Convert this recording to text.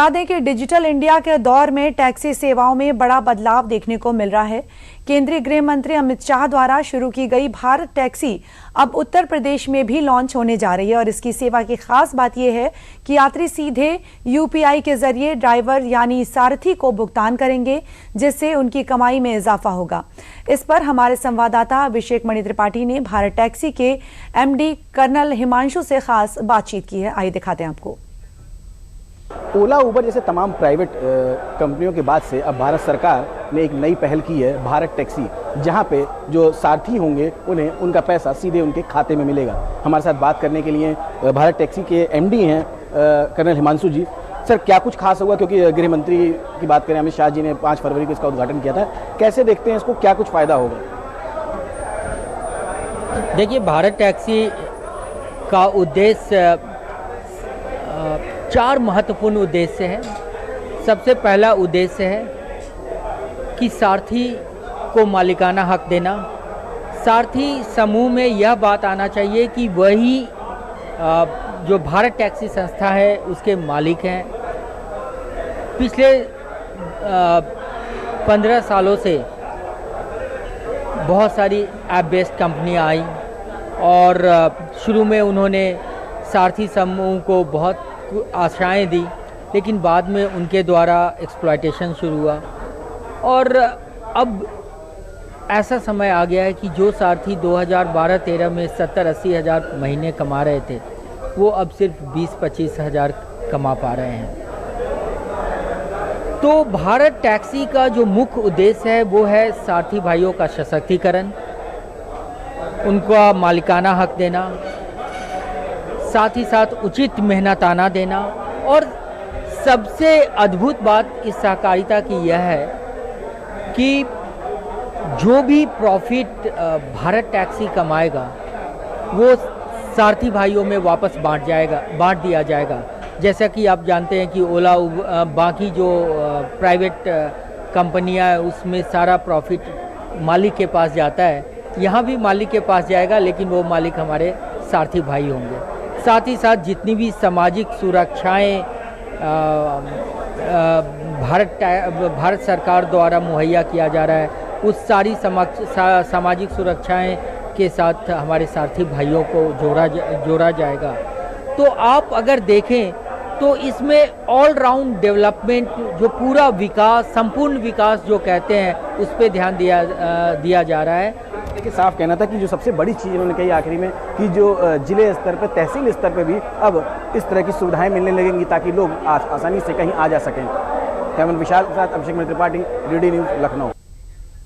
बता दें कि डिजिटल इंडिया के दौर में टैक्सी सेवाओं में बड़ा बदलाव देखने को मिल रहा है। केंद्रीय गृह मंत्री अमित शाह द्वारा शुरू की गई भारत टैक्सी अब उत्तर प्रदेश में भी लॉन्च होने जा रही है और इसकी सेवा की खास बात यह है कि यात्री सीधे यूपीआई के जरिए ड्राइवर यानी सारथी को भुगतान करेंगे, जिससे उनकी कमाई में इजाफा होगा। इस पर हमारे संवाददाता अभिषेक मणि त्रिपाठी ने भारत टैक्सी के एमडी कर्नल हिमांशु से खास बातचीत की है। आइए दिखाते हैं आपको। ओला, उबर जैसे तमाम प्राइवेट कंपनियों के बाद से अब भारत सरकार ने एक नई पहल की है, भारत टैक्सी, जहां पे जो सारथी होंगे उन्हें उनका पैसा सीधे उनके खाते में मिलेगा। हमारे साथ बात करने के लिए भारत टैक्सी के एमडी हैं कर्नल हिमांशु जी। सर, क्या कुछ खास होगा, क्योंकि गृह मंत्री की बात करें, अमित शाह जी ने 5 फरवरी को इसका उद्घाटन किया था, कैसे देखते हैं इसको, क्या कुछ फ़ायदा होगा? देखिए, भारत टैक्सी का उद्देश्य 4 महत्वपूर्ण उद्देश्य है। सबसे पहला उद्देश्य है कि सारथी को मालिकाना हक देना। सारथी समूह में यह बात आना चाहिए कि वही जो भारत टैक्सी संस्था है उसके मालिक हैं। पिछले 15 सालों से बहुत सारी ऐप बेस्ड कंपनियां आई और शुरू में उन्होंने सारथी समूह को बहुत आशाएं दी, लेकिन बाद में उनके द्वारा एक्सप्लॉयटेशन शुरू हुआ और अब ऐसा समय आ गया है कि जो सारथी 2012-13 में 70-80 हज़ार महीने कमा रहे थे, वो अब सिर्फ 20-25 हज़ार कमा पा रहे हैं। तो भारत टैक्सी का जो मुख्य उद्देश्य है वो है सारथी भाइयों का सशक्तिकरण, उनका मालिकाना हक देना, साथ ही साथ उचित मेहनताना देना। और सबसे अद्भुत बात इस सहकारिता की यह है कि जो भी प्रॉफिट भारत टैक्सी कमाएगा वो सारथी भाइयों में वापस बांट दिया जाएगा। जैसा कि आप जानते हैं कि ओला, बाकी जो प्राइवेट कंपनियां हैं उसमें सारा प्रॉफिट मालिक के पास जाता है, यहाँ भी मालिक के पास जाएगा, लेकिन वो मालिक हमारे सारथी भाई होंगे। साथ ही साथ जितनी भी सामाजिक सुरक्षाएं भारत सरकार द्वारा मुहैया किया जा रहा है, उस सारी सामाजिक सुरक्षाएं के साथ हमारे सारथी भाइयों को जोड़ा जाएगा। तो आप अगर देखें तो इसमें ऑल राउंड डेवलपमेंट, जो पूरा विकास, संपूर्ण विकास जो कहते हैं, उस पर ध्यान दिया जा रहा है। देखिए, साफ कहना था कि जो सबसे बड़ी चीज़ उन्होंने कही आखिरी में कि जो जिले स्तर पर, तहसील स्तर पर भी अब इस तरह की सुविधाएं मिलने लगेंगी ताकि लोग आसानी से कहीं आ जा सकें। कैमरा विशाल के साथ अभिषेक मणि त्रिपाठी, डीडी न्यूज़, लखनऊ।